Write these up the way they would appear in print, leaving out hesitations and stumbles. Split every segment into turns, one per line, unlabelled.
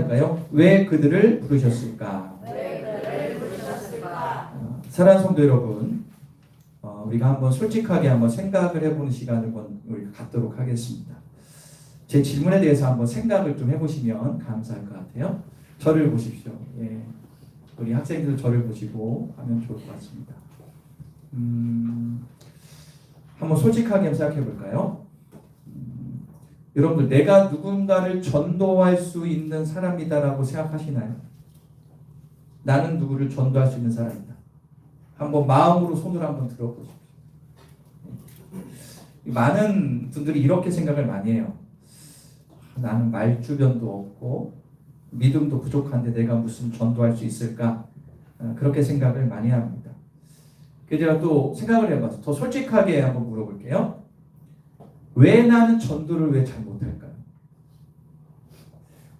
할까요? 왜 그들을 부르셨을까? 사랑하는 성도 여러분, 우리가 한번 솔직하게 한번 생각을 해보는 시간을 우리가 갖도록 하겠습니다. 제 질문에 대해서 한번 생각을 좀 해보시면 감사할 것 같아요. 저를 보십시오. 예. 우리 학생들 저를 보시고 하면 좋을 것 같습니다. 한번 솔직하게 생각해 볼까요? 여러분들 내가 누군가를 전도할 수 있는 사람이다라고 생각하시나요? 나는 누구를 전도할 수 있는 사람이다. 한번 마음으로 손을 한번 들어보십시오. 많은 분들이 이렇게 생각을 많이 해요. 나는 말주변도 없고 믿음도 부족한데 내가 무슨 전도할 수 있을까? 그렇게 생각을 많이 합니다. 그래서 제가 또 생각을 해봐서 더 솔직하게 한번 물어볼게요. 왜 나는 전도를 왜 잘 못할까요?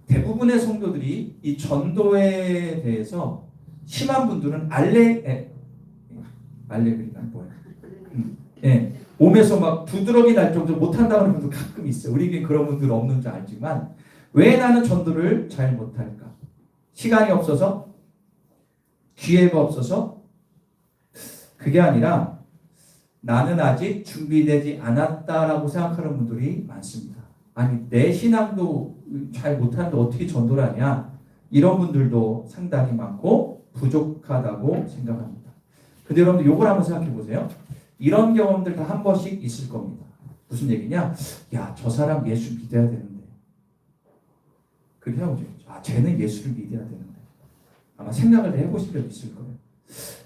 대부분의 성도들이 이 전도에 대해서 심한 분들은 알레그리가 뭐예요? 예, 몸에서 막 두드러기 날 정도로 못한다는 분도 가끔 있어요. 우리에게 그런 분들 없는 줄 알지만 왜 나는 전도를 잘 못할까? 시간이 없어서? 기회가 없어서? 그게 아니라 나는 아직 준비되지 않았다라고 생각하는 분들이 많습니다. 아니 내 신앙도 잘 못하는데 어떻게 전도를 하냐? 이런 분들도 상당히 많고 부족하다고 생각합니다. 근데 여러분들 이걸 한번 생각해 보세요. 이런 경험들 다 한 번씩 있을 겁니다. 무슨 얘기냐? 야, 저 사람 예수 믿어야 되는데. 그렇게 하고 쟤는 예수를 믿어야 되는데. 아마 생각을 해보신 적 있을 거예요.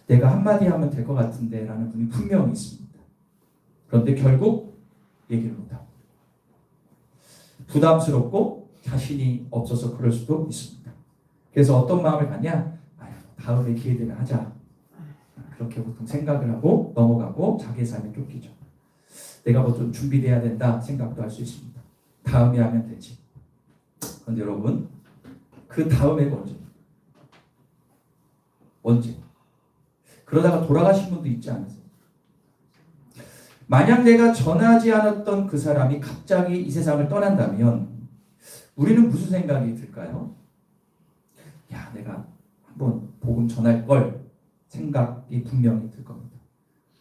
내가 한마디 하면 될 것 같은데 라는 분이 분명히 있습니다. 그런데 결국 얘기를 못하고 부담스럽고 자신이 없어서 그럴 수도 있습니다. 그래서 어떤 마음을 갖냐? 다음에 기회 되면 하자. 그렇게 보통 생각을 하고 넘어가고 자기의 삶에 쫓기죠. 내가 뭐 좀 준비돼야 된다 생각도 할 수 있습니다. 다음에 하면 되지. 그런데 여러분 그 다음에가 언제? 그러다가 돌아가신 분도 있지 않으세요? 만약 내가 전하지 않았던 그 사람이 갑자기 이 세상을 떠난다면 우리는 무슨 생각이 들까요? 야, 내가 한번 복음 전할 걸 생각이 분명히 들 겁니다.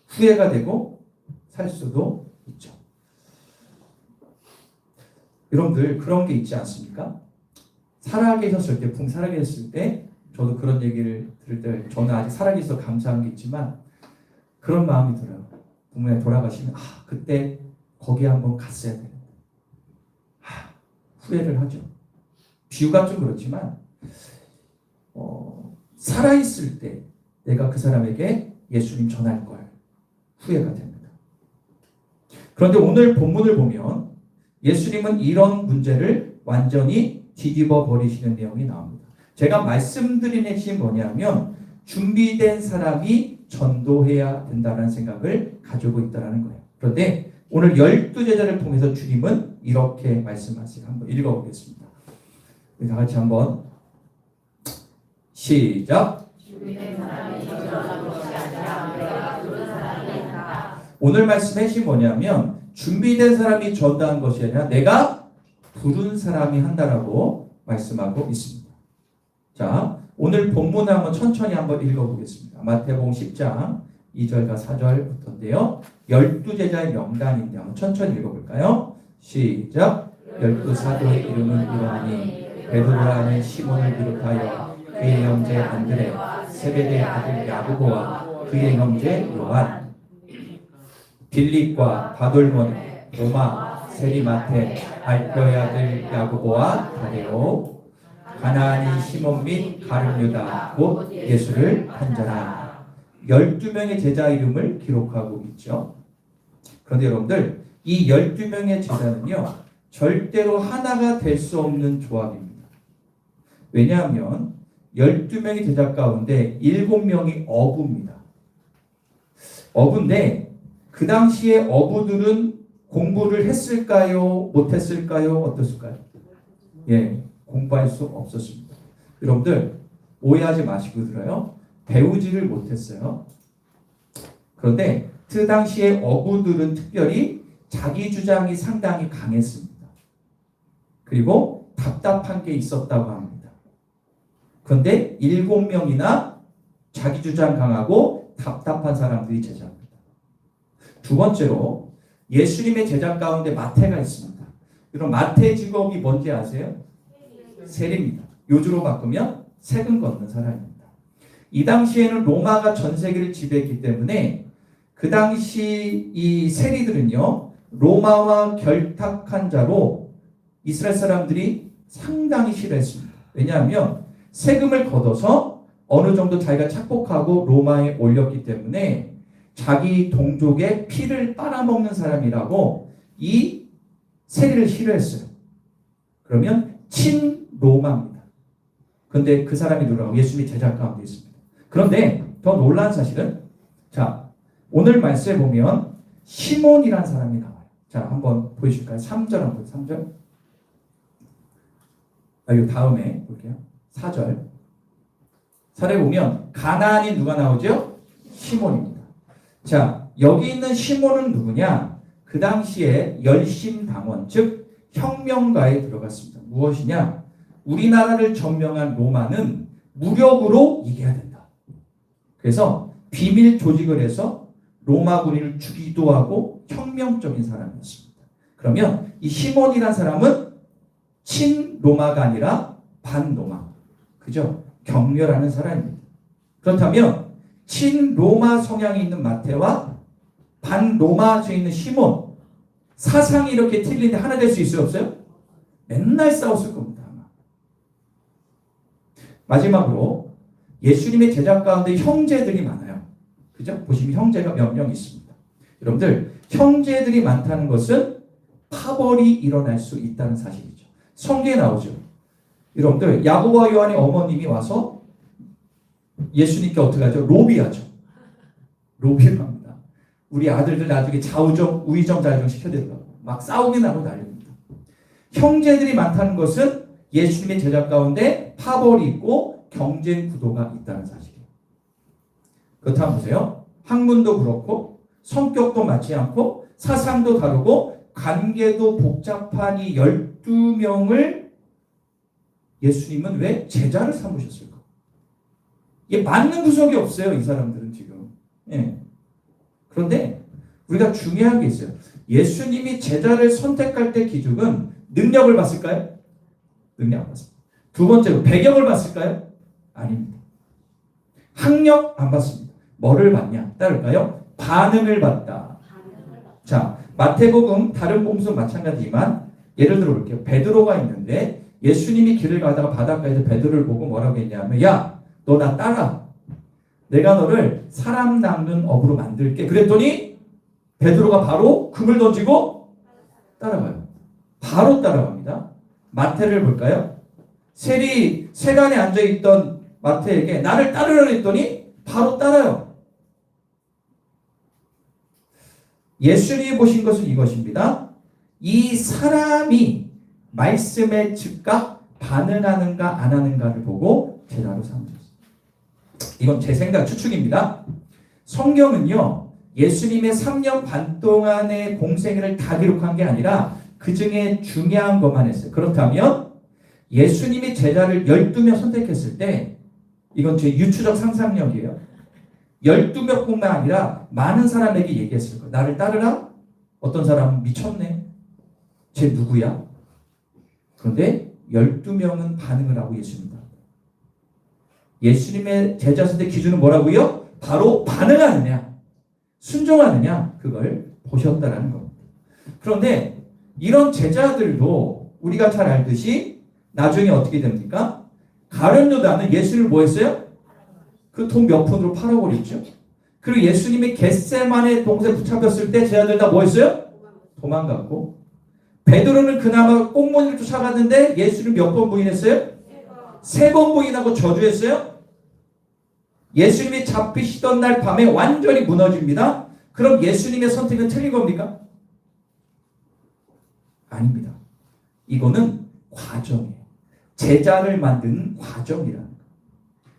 후회가 되고 살 수도 있죠. 여러분들 그런 게 있지 않습니까? 살아계셨을 때, 붕 살아계셨을 때 저도 그런 얘기를 들을 때 저는 아직 살아계셔서 감사한 게 있지만 그런 마음이 들어요. 부모님 돌아가시면 그때 거기 한번 갔어야 되는데 후회를 하죠. 비유가 좀 그렇지만 살아있을 때 내가 그 사람에게 예수님 전할 걸 후회가 됩니다. 그런데 오늘 본문을 보면 예수님은 이런 문제를 완전히 뒤집어 버리시는 내용이 나옵니다. 제가 말씀드린 핵심이 뭐냐면 준비된 사람이 전도해야 된다는 생각을 가지고 있다는 거예요. 그런데 오늘 12제자를 통해서 주님은 이렇게 말씀하시고 한번 읽어보겠습니다. 우리 다 같이 한번 시작. 오늘 말씀의 핵심이 뭐냐면 준비된 사람이 전도한 것이 아니라 내가 부른 사람이 한다라고 말씀하고 있습니다. 자, 오늘 본문을 한번 천천히 한번 읽어보겠습니다. 마태복음 10장 2절과 4절부터인데요. 12제자의 명단인데 한번 천천히 읽어볼까요? 시작. 12사도의 이름은 이러하니 베드로라 하는 시몬을 비롯하여 그의 형제 안드레, 세베대의 아들 야고보와 그의 형제 요한, 빌립과 바돌모니, 도마, 세리마테, 알페오의 아들 야고보와 다데오, 가나안인 시몬 및 가룟 유다 곧 예수를 한 자라. 12명의 제자 이름을 기록하고 있죠. 그런데 여러분들 이 12명의 제자는요 절대로 하나가 될 수 없는 조합입니다. 왜냐하면 12명의 제자 가운데 7명이 어부입니다. 어부인데 그 당시에 어부들은 공부를 했을까요? 못했을까요? 어떻을까요? 예, 공부할 수 없었습니다. 여러분들 오해하지 마시고 들어요. 배우지를 못했어요. 그런데 그 당시에 어부들은 특별히 자기 주장이 상당히 강했습니다. 그리고 답답한 게 있었다고 합니다. 그런데 7명이나 자기 주장 강하고 답답한 사람들이 제자입니다. 두 번째로 예수님의 제자 가운데 마태가 있습니다. 그럼 마태 직업이 뭔지 아세요? 세리입니다. 요주로 바꾸면 세금 걷는 사람입니다. 이 당시에는 로마가 전 세계를 지배했기 때문에 그 당시 이 세리들은요, 로마와 결탁한 자로 이스라엘 사람들이 상당히 싫어했습니다. 왜냐하면 세금을 걷어서 어느 정도 자기가 착복하고 로마에 올렸기 때문에 자기 동족의 피를 빨아먹는 사람이라고 이 세리를 싫어했어요. 그러면 친로마입니다. 그런데 그 사람이 누구라고? 예수님이 제자 가운데 있습니다. 그런데 더 놀라운 사실은, 자, 오늘 말씀에 보면 시몬이라는 사람이 나와요. 자, 한번 보여줄까요? 3절 한번 보세요. 3절. 이 다음에 볼게요. 4절. 4절에 보면 가나안인 누가 나오죠? 시몬입니다. 자, 여기 있는 시몬은 누구냐? 그 당시에 열심당원, 즉 혁명가에 들어갔습니다. 무엇이냐? 우리나라를 점령한 로마는 무력으로 이겨야 된다. 그래서 비밀 조직을 해서 로마 군인을 죽이기도 하고 혁명적인 사람이었습니다. 그러면 이 시몬이라는 사람은 친로마가 아니라 반로마, 그죠? 격렬하는 사람입니다. 그렇다면 친로마 성향이 있는 마태와 반로마주에 있는 시몬, 사상이 이렇게 틀린데 하나 될 수 있어요, 없어요? 맨날 싸웠을 겁니다. 아마. 마지막으로 예수님의 제자 가운데 형제들이 많아요. 그죠? 보시면 형제가 몇 명 있습니다. 여러분들, 형제들이 많다는 것은 파벌이 일어날 수 있다는 사실이죠. 성경에 나오죠. 여러분들, 야고보와 요한의 어머님이 와서 예수님께 어떻게 하죠? 로비하죠. 로비를 합니다. 우리 아들들 나중에 좌우정, 우의정, 좌의정 시켜야 된다고. 막 싸우게 나고 난립니다. 형제들이 많다는 것은 예수님의 제자 가운데 파벌이 있고 경쟁 구도가 있다는 사실이에요. 그렇다면 보세요. 학문도 그렇고 성격도 맞지 않고 사상도 다르고 관계도 복잡한 이 12명을 예수님은 왜 제자를 삼으셨을까? 이게 맞는 구석이 없어요. 이 사람들은 지금. 예. 그런데 우리가 중요한 게 있어요. 예수님이 제자를 선택할 때 기준은 능력을 봤을까요? 능력 안 봤습니다. 두 번째로 배경을 봤을까요? 아닙니다. 학력 안 봤습니다. 뭐를 봤냐? 따를까요? 반응을 봤다. 자, 마태복음 다른 복음서는 마찬가지지만 예를 들어 볼게요. 베드로가 있는데 예수님이 길을 가다가 바닷가에서 베드로를 보고 뭐라고 했냐면, 야, 너 나 따라. 내가 너를 사람 낚는 업으로 만들게. 그랬더니 베드로가 바로 금을 던지고 따라가요. 바로 따라갑니다. 마태를 볼까요? 세간에 앉아있던 마태에게 나를 따르라 했더니 바로 따라요. 예수님이 보신 것은 이것입니다. 이 사람이 말씀에 즉각 반응하는가 안 하는가를 보고 제자로 삼으셨어요. 이건 제 생각 추측입니다. 성경은요, 예수님의 3년 반 동안의 공생애를 다 기록한 게 아니라 그 중에 중요한 것만 했어요. 그렇다면 예수님이 제자를 12명 선택했을 때, 이건 제 유추적 상상력이에요. 12명뿐만 아니라 많은 사람에게 얘기했을 거예요. 나를 따르라? 어떤 사람은 미쳤네. 쟤 누구야? 그런데 12명은 반응을 하고 예수님과 예수님의 제자 선택 기준은 뭐라고요? 바로 반응하느냐, 순종하느냐, 그걸 보셨다라는 겁니다. 그런데 이런 제자들도 우리가 잘 알듯이 나중에 어떻게 됩니까? 가룟 유다는 예수를 뭐 했어요? 그 돈 몇 푼으로 팔아버렸죠. 그리고 예수님이 겟세마네 동산에 붙잡혔을 때 제자들 다 뭐 했어요? 도망갔고, 베드로는 그나마 꽁무니를 쫓아갔는데 예수를 몇 번 부인했어요? 3번 부인하고 저주했어요? 예수님이 잡히시던 날 밤에 완전히 무너집니다. 그럼 예수님의 선택은 틀린 겁니까? 아닙니다. 이거는 과정이에요. 제자를 만드는 과정이라는 거예요.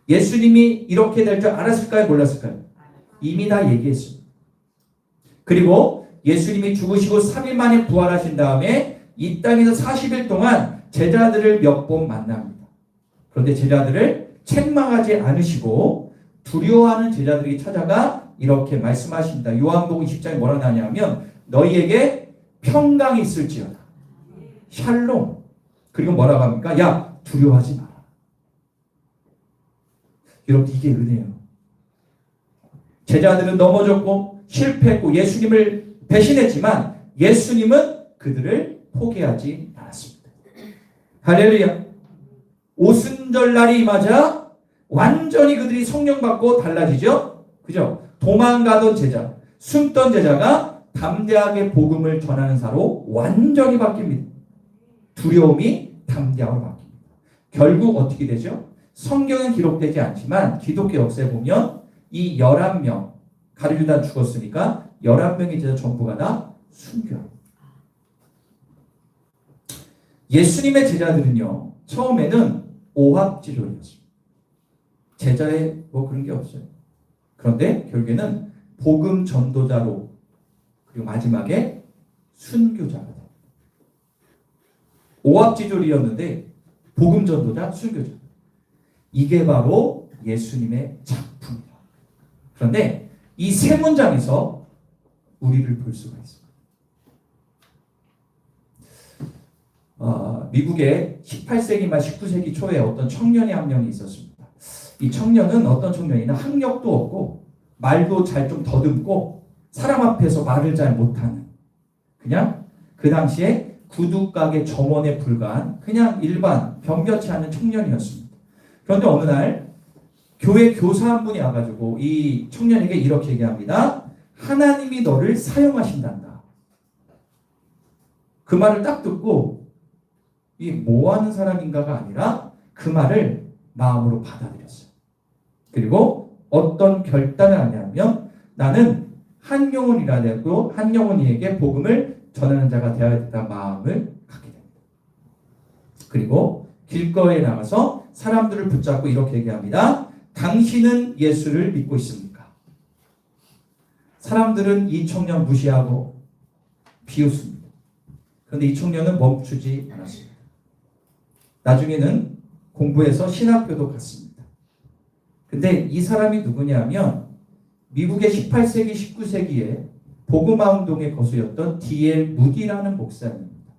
예수님이 이렇게 될 줄 알았을까요? 몰랐을까요? 이미 다 얘기했습니다. 그리고 예수님이 죽으시고 3일 만에 부활하신 다음에 이 땅에서 40일 동안 제자들을 몇 번 만납니다. 그런데 제자들을 책망하지 않으시고 두려워하는 제자들이 찾아가 이렇게 말씀하십니다. 요한복음 20장에 뭐라 나냐면 너희에게 평강이 있을지어다. 샬롬. 그리고 뭐라고 합니까? 야, 두려워하지 마라. 여러분, 이게 은혜예요. 제자들은 넘어졌고 실패했고 예수님을 배신했지만 예수님은 그들을 포기하지 않았습니다. 할렐루야. 오순절날이 임하자 완전히 그들이 성령 받고 달라지죠. 그죠? 도망가던 제자, 숨던 제자가 담대하게 복음을 전하는 사로 완전히 바뀝니다. 두려움이 담대함으로 바뀝니다. 결국 어떻게 되죠? 성경은 기록되지 않지만 기독교 역사에 보면 이 11명, 가룟유다 죽었으니까 11명의 제자 전부가 다 순교합니다. 예수님의 제자들은요, 처음에는 오합지졸이었습니다. 제자에 뭐 그런 게 없어요. 그런데 결국에는 복음 전도자로, 그리고 마지막에 순교자가 됩니다. 오합지졸이었는데 복음 전도자, 순교자. 이게 바로 예수님의 작품이다. 그런데 이 세 문장에서 우리를 볼 수가 있습니다. 미국의 18세기 말 19세기 초에 어떤 청년이 한 명이 있었습니다. 이 청년은 어떤 청년이나 학력도 없고 말도 잘 좀 더듬고 사람 앞에서 말을 잘 못하는, 그냥 그 당시에 구두가게 점원에 불과한 그냥 일반 변변치 않은 청년이었습니다. 그런데 어느 날 교회 교사 한 분이 와가지고 이 청년에게 이렇게 얘기합니다. 하나님이 너를 사용하신단다. 그 말을 딱 듣고 이 뭐하는 사람인가가 아니라 그 말을 마음으로 받아들였어요. 그리고 어떤 결단을 하냐면 나는 한 영혼이라도 한 영혼이에게 복음을 전하는 자가 되어야겠다 마음을 갖게 됩니다. 그리고 길거리에 나가서 사람들을 붙잡고 이렇게 얘기합니다. 당신은 예수를 믿고 있습니까? 사람들은 이 청년 무시하고 비웃습니다. 그런데 이 청년은 멈추지 않았습니다. 나중에는 공부해서 신학교도 갔습니다. 근데 이 사람이 누구냐면 미국의 18세기, 19세기에 복음화 운동의 거수였던 D.L. 무디라는 목사님입니다.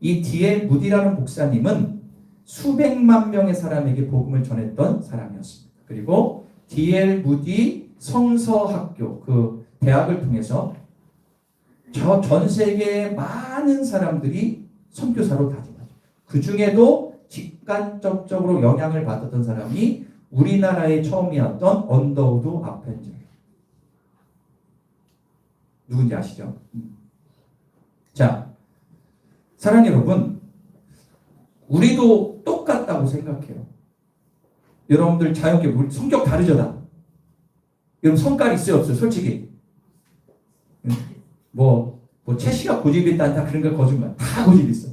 이 D.L. 무디라는 목사님은 수백만 명의 사람에게 복음을 전했던 사람이었습니다. 그리고 D.L. 무디 성서학교, 그 대학을 통해서 전 세계의 많은 사람들이 선교사로 다니죠. 그 중에도 직간접적으로 영향을 받았던 사람이 우리나라에 처음이었던 언더우드 아펜젤. 누군지 아시죠? 자, 사랑하는 여러분, 우리도 똑같다고 생각해요. 여러분들 자연계 우리 성격 다르죠, 다. 여러분 성깔 있어요, 없어요? 솔직히. 최 씨가 고집이 있다, 다 그런 거 거짓말. 다 고집 있어.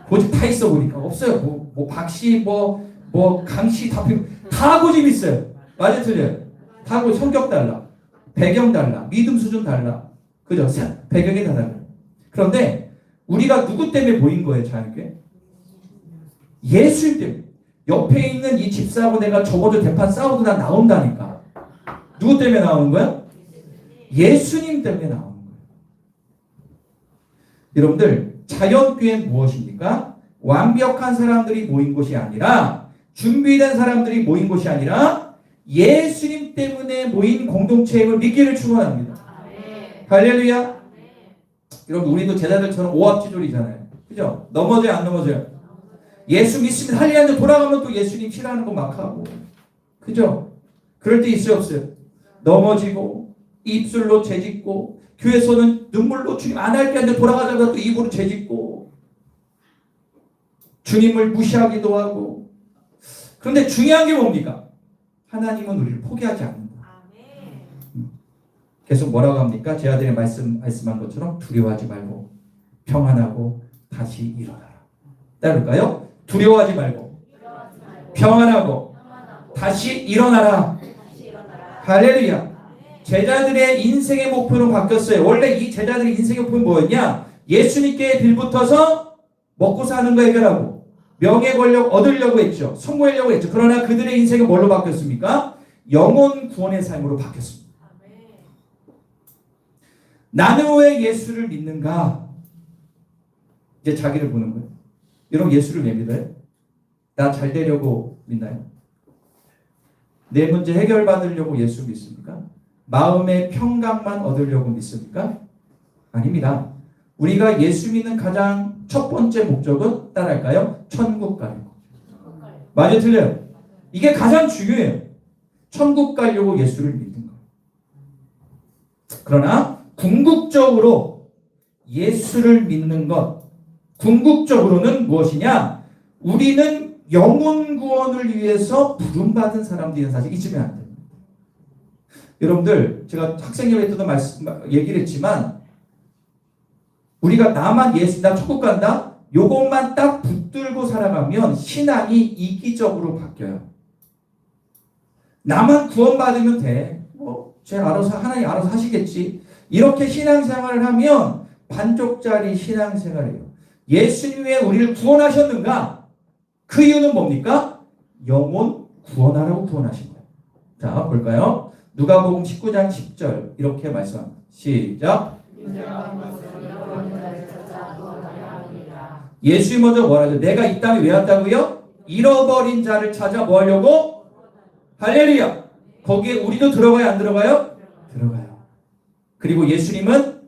고집 다 있어 보니까 없어요. 박 씨, 강 씨 다 고집 있어요. 맞아요, 틀려요? 다 고집, 성격 달라, 배경 달라, 믿음 수준 달라, 그죠? 배경이 다 달라. 그런데 우리가 누구 때문에 모인 거예요, 자연계? 예수님 때문에. 옆에 있는 이 집사하고 내가 저번주 대판 싸우고 나 나온다니까. 누구 때문에 나오는 거야? 예수님 때문에 나오는 거예요. 여러분들, 자연교회는 무엇입니까? 완벽한 사람들이 모인 곳이 아니라, 준비된 사람들이 모인 곳이 아니라 예수님 때문에 모인 공동체임을 믿기를 축원합니다. 할렐루야. 여러분, 우리도 제자들처럼 오합지졸이잖아요. 그죠? 넘어져요, 안 넘어져요? 예수 믿습니다. 할렐루야. 돌아가면 또 예수님 싫어하는 거 막 하고. 그죠? 그럴 때 있어요, 없어요? 넘어지고 입술로 죄짓고 교회에서는 눈물로 주님 안 할게 하는데 돌아가자마자 또 입으로 죄짓고 주님을 무시하기도 하고. 그런데 중요한 게 뭡니까? 하나님은 우리를 포기하지 않는다. 계속 뭐라고 합니까? 제 아들이 말씀한 것처럼 두려워하지 말고 평안하고 다시 일어나라. 따를까요? 두려워하지 말고 평안하고 다시 일어나라. 할렐루야. 제자들의 인생의 목표는 바뀌었어요. 원래 이 제자들의 인생의 목표는 뭐였냐? 예수님께 빌붙어서 먹고 사는 거 해결하고 명예 권력 얻으려고 했죠. 성공하려고 했죠. 그러나 그들의 인생은 뭘로 바뀌었습니까? 영혼 구원의 삶으로 바뀌었습니다. 나는 왜 예수를 믿는가? 이제 자기를 보는 거예요. 여러분 예수를 왜 믿어요? 나 잘 되려고 믿나요? 내 문제 해결받으려고 예수 믿습니까? 마음의 평강만 얻으려고 믿습니까? 아닙니다. 우리가 예수 믿는 가장 첫 번째 목적은 따랄까요? 천국 가는 거. 맞아요, 틀려요? 이게 가장 중요해요. 천국 가려고 예수를 믿는 거. 그러나 궁극적으로 예수를 믿는 것, 궁극적으로는 무엇이냐? 우리는 영혼 구원을 위해서 부름받은 사람들이라는 사실 잊으면 안 됩니다. 여러분들, 제가 학생예배 때도 얘기를 했지만 우리가 나만 예수, 나 천국 간다? 요것만 딱 붙들고 살아가면 신앙이 이기적으로 바뀌어요. 나만 구원받으면 돼. 쟤 알아서, 하나님 알아서 하시겠지. 이렇게 신앙생활을 하면 반쪽짜리 신앙생활이에요. 예수님이 왜 우리를 구원하셨는가? 그 이유는 뭡니까? 영혼 구원하라고 구원하신 거예요. 자, 볼까요? 누가복음 19장 10절 이렇게 말씀합니다. 시작. 예수님 먼저 뭐라 하죠? 내가 이 땅에 왜 왔다고요? 잃어버린 자를 찾아 뭐 하려고? 할렐루야. 거기에 우리도 들어가요? 안 들어가요? 들어가요. 그리고 예수님은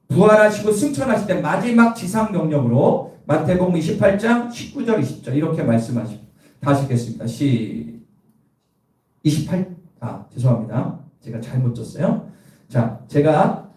부활하시고 승천하실 때 마지막 지상 명령으로 마태복음 28장 19절 20절 이렇게 말씀하십니다. 다시 읽겠습니다. 28 죄송합니다. 제가 잘못 줬어요. 자, 제가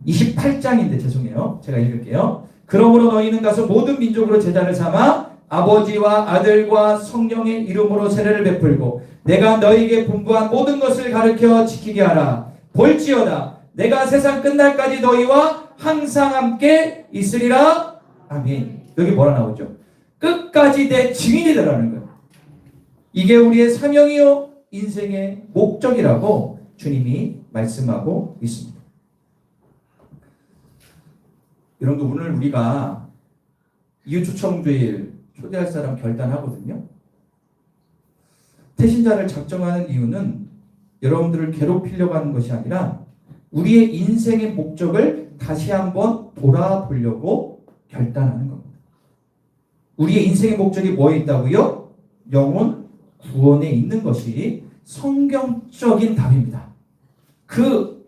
28장인데 죄송해요. 제가 읽을게요. 그러므로 너희는 가서 모든 민족으로 제자를 삼아 아버지와 아들과 성령의 이름으로 세례를 베풀고 내가 너희에게 분부한 모든 것을 가르쳐 지키게 하라. 볼지어다 내가 세상 끝날까지 너희와 항상 함께 있으리라. 아멘. 여기 뭐라 나오죠? 끝까지 내 증인이 되라는 거예요. 이게 우리의 사명이요 인생의 목적이라고 주님이 말씀하고 있습니다. 여러분들 오늘 우리가 이웃초청주일 초대할 사람 결단하거든요. 태신자를 작정하는 이유는 여러분들을 괴롭히려고 하는 것이 아니라 우리의 인생의 목적을 다시 한번 돌아보려고 결단하는 겁니다. 우리의 인생의 목적이 뭐에 있다고요? 영혼 구원에 있는 것이 성경적인 답입니다. 그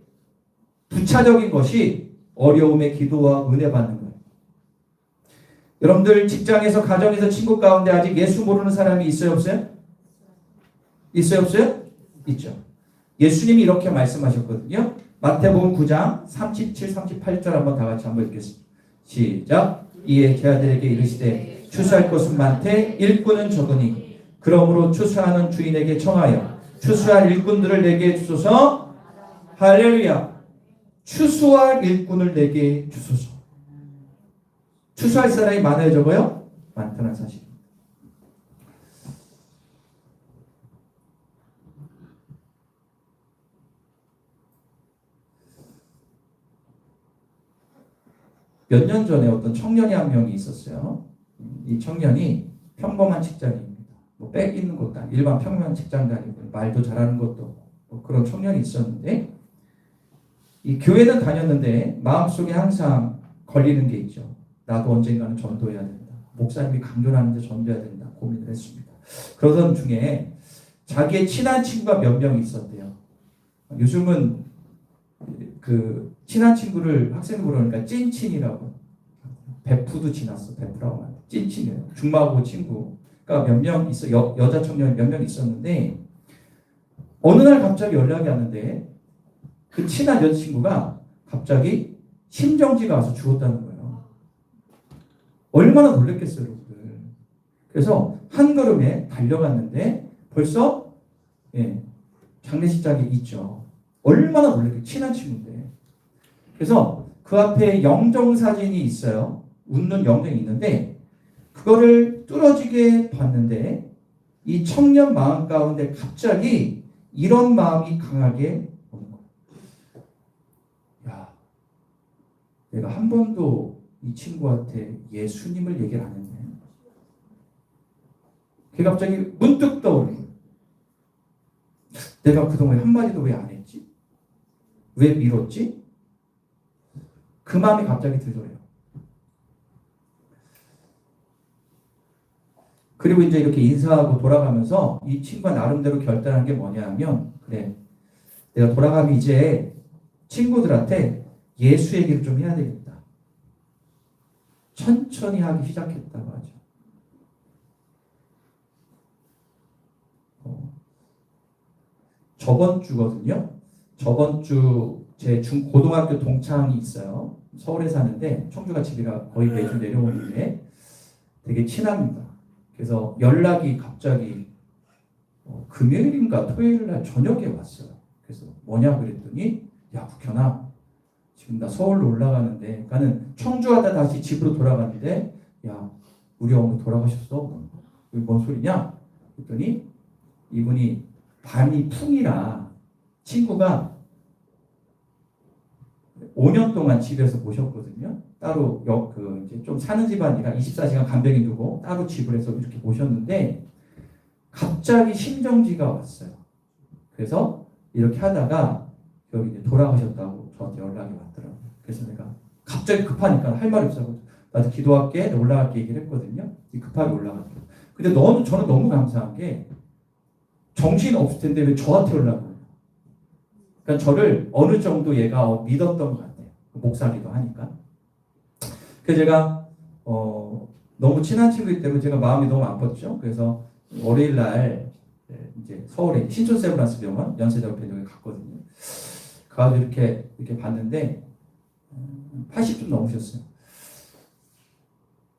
부차적인 것이 어려움의 기도와 은혜 받는 거예요. 여러분들 직장에서 가정에서 친구 가운데 아직 예수 모르는 사람이 있어요 없어요? 있어요 없어요? 있죠. 예수님이 이렇게 말씀하셨거든요. 마태복음 9장 37, 38절 한번 다 같이 한번 읽겠습니다. 시작. 이에 제자들에게 이르시되 추수할 것은 많되 일꾼은 적으니 그러므로 추수하는 주인에게 청하여 추수할 일꾼들을 내게 주소서. 할렐루야. 추수할 일꾼을 내게 주소서. 추수할 사람이 많아요 적어요? 많다는 사실. 몇 년 전에 어떤 청년이 한 명이 있었어요. 이 청년이 평범한 직장인입니다. 뭐 빽 있는 것도 아니고 일반 평범한 직장 다니고 말도 잘하는 것도 뭐 그런 청년이 있었는데 이 교회는 다녔는데 마음속에 항상 걸리는 게 있죠. 나도 언젠가는 전도해야 된다. 목사님이 강조하는데 전도해야 된다. 고민을 했습니다. 그러던 중에 자기의 친한 친구가 몇 명 있었대요. 요즘은 그 친한 친구를 학생으로 그러니까 찐친이라고. 베프도 지났어. 베프라고 하는데 찐친이에요. 중마고 친구가 몇 명 있어. 여자 청년이 몇 명 있었는데 어느 날 갑자기 연락이 왔는데 그 친한 여자친구가 갑자기 심정지가 와서 죽었다는 거예요. 얼마나 놀랬겠어요, 여러분들. 그래서 한 걸음에 달려갔는데 벌써 장례식장에 있죠. 얼마나 놀랬겠어요. 친한 친구인데. 그래서 그 앞에 영정사진이 있어요. 웃는 영정이 있는데 그거를 뚫어지게 봤는데 이 청년 마음 가운데 갑자기 이런 마음이 강하게 오는 거예요. 야, 내가 한 번도 이 친구한테 예수님을 얘기를 안 했네. 그게 갑자기 문득 떠오르는 거예요. 내가 그동안 한마디도 왜 안 했지? 왜 미뤘지? 그 마음이 갑자기 들더래요. 그리고 이제 이렇게 인사하고 돌아가면서 이 친구가 나름대로 결단한 게 뭐냐 하면, 그래, 내가 돌아가면 이제 친구들한테 예수 얘기를 좀 해야 되겠다. 천천히 하기 시작했다고 하죠. 저번 주거든요. 저번 주 제 고등학교 동창이 있어요. 서울에 사는데 청주가 집이라 거의 매주 내려오는데 되게 친합니다. 그래서 연락이 갑자기 금요일인가 토요일 날 저녁에 왔어요. 그래서 뭐냐 그랬더니, 야 국현아, 지금 나 서울로 올라가는데, 나는 청주 하다 다시 집으로 돌아가는데, 야 우리 어머니 돌아가셨어. 이게 뭔 소리냐? 그랬더니 이분이 밤이 풍이라 친구가 5년 동안 집에서 모셨거든요. 따로 이제 좀 사는 집안이라 24시간 간병인 두고 따로 집을 해서 이렇게 모셨는데 갑자기 심정지가 왔어요. 그래서 이렇게 하다가 여기 이제 돌아가셨다고 저한테 연락이 왔더라고요. 그래서 내가 갑자기 급하니까 할 말이 없어서 나도 기도할게, 올라갈게 얘기를 했거든요. 급하게 올라갔어요. 근데 저는 너무 감사한 게 정신 없을 텐데 왜 저한테 연락을 해요? 그러니까 저를 어느 정도 얘가 믿었던 것 같아요. 목사기도 하니까. 그래서 제가 너무 친한 친구이기 때문에 제가 마음이 너무 아팠죠. 그래서 월요일 날 이제 서울에 신촌 세브란스 병원 연세대학병원에 갔거든요. 가서 이렇게 봤는데 80좀 넘으셨어요.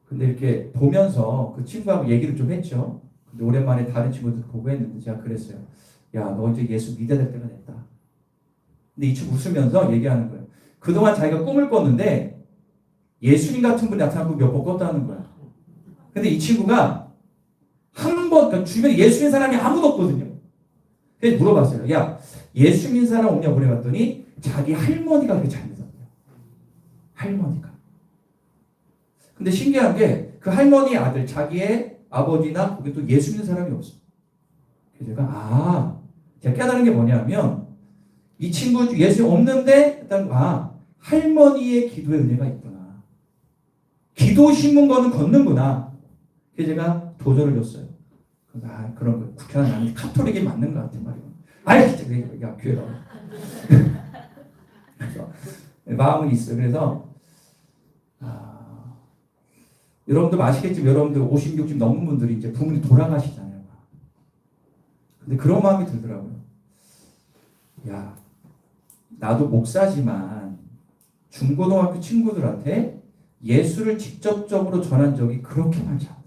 근데 이렇게 보면서 그 친구하고 얘기를 좀 했죠. 근데 오랜만에 다른 친구들 보고 했는데 제가 그랬어요. 야, 너 이제 예수 믿어야 될 때가 됐다. 근데 이 친구 웃으면서 얘기하는 거예요. 그동안 자기가 꿈을 꿨는데 예수님 같은 분이 나타나고 몇 번 꿨다는 거야. 근데 이 친구가 한 번, 그러니까 주변에 예수 믿는 사람이 아무도 없거든요. 그래서 물어봤어요. 야, 예수 믿는 사람 없냐고 그래봤더니 자기 할머니가 그렇게 잘 믿었대요. 할머니가. 근데 신기한 게 그 할머니 아들, 자기의 아버지나 거기 또 예수 믿는 사람이 없어. 그래서 제가 깨달은 게 뭐냐면 이 친구 예수 없는데 일단 할머니의 기도의 은혜가 있구나. 기도 심은 거는 걷는구나. 그래서 제가 도전을 줬어요. 그런 거. 국회의원 나는 카톨릭이 맞는 것 같아 말이야. 아이 진짜 야 교회라. 그래서 마음은 있어. 그래서 여러분들 아시겠지만 여러분들 50, 60 넘은 분들이 이제 부모님 돌아가시잖아요. 근데 그런 마음이 들더라고요. 야, 나도 목사지만 중고등학교 친구들한테 예수를 직접적으로 전한 적이 그렇게 많지 않아요.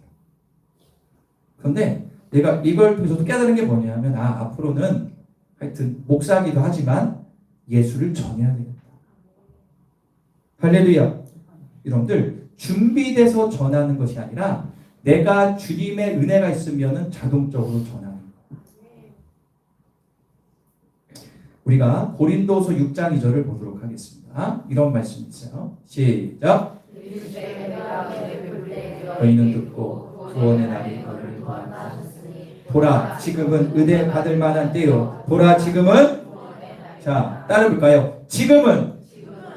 그런데 내가 이걸 통해서도 깨달은 게 뭐냐면 앞으로는 하여튼 목사기도 하지만 예수를 전해야 되겠다. 할렐루야. 여러분들 준비돼서 전하는 것이 아니라 내가 주님의 은혜가 있으면 자동적으로 전하는 거예요. 우리가 고린도서 6장 2절을 보도록 하겠습니다. 이런 말씀이 있어요. 시작. 너희는 듣고 구원의 날이 너희를 보라 지금은 은혜 받을 만한 때요. 보라 지금은 자 따라볼까요? 지금은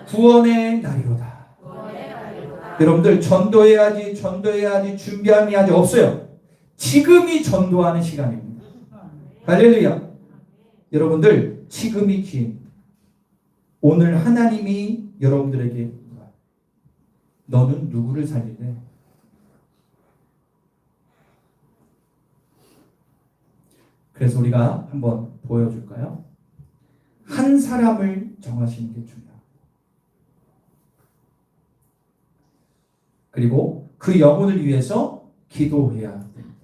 구원의 날이로다. 여러분들 전도해야지 준비함이 아직 없어요. 지금이 전도하는 시간입니다. 할렐루야. 여러분들 지금이 기회입니다. 오늘 하나님이 여러분들에게 너는 누구를 살릴래? 그래서 우리가 한번 보여줄까요? 한 사람을 정하시는 게 중요합니다. 그리고 그 영혼을 위해서 기도해야 됩니다.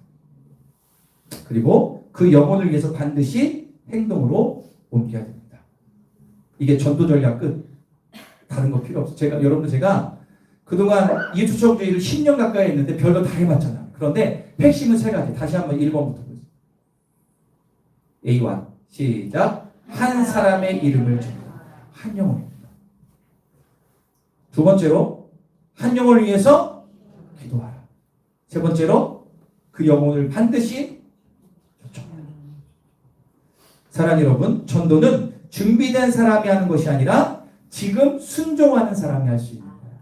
그리고 그 영혼을 위해서 반드시 행동으로 옮겨야 됩니다. 이게 전도 전략 끝. 다른 거 필요 없어요. 제가 그동안 이주청주의를 10년 가까이 했는데 별거 다 해봤잖아요. 그런데 핵심은 세 가지. 다시 한번 1번부터 보세요. A1 시작. 한 사람의 이름을 정하라. 한 영혼입니다. 두 번째로 한 영혼을 위해서 기도하라. 세 번째로 그 영혼을 반드시 요청해요. 사랑하는 여러분, 전도는 준비된 사람이 하는 것이 아니라 지금 순종하는 사람이 할 수 있는 거예요.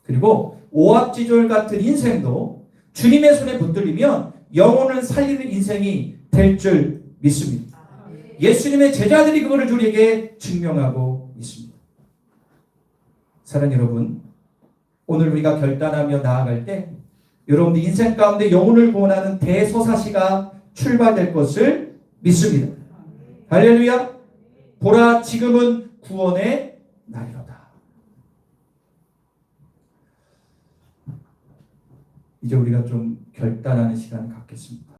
그리고 오합지졸 같은 인생도 주님의 손에 붙들리면 영혼을 살리는 인생이 될 줄 믿습니다. 예수님의 제자들이 그거를 우리에게 증명하고 있습니다. 사랑하는 여러분, 오늘 우리가 결단하며 나아갈 때 여러분들 인생 가운데 영혼을 구원하는 대서사시가 출발될 것을 믿습니다. 할렐루야. 보라, 지금은 구원의 날이로다. 이제 우리가 좀 결단하는 시간을 갖겠습니다.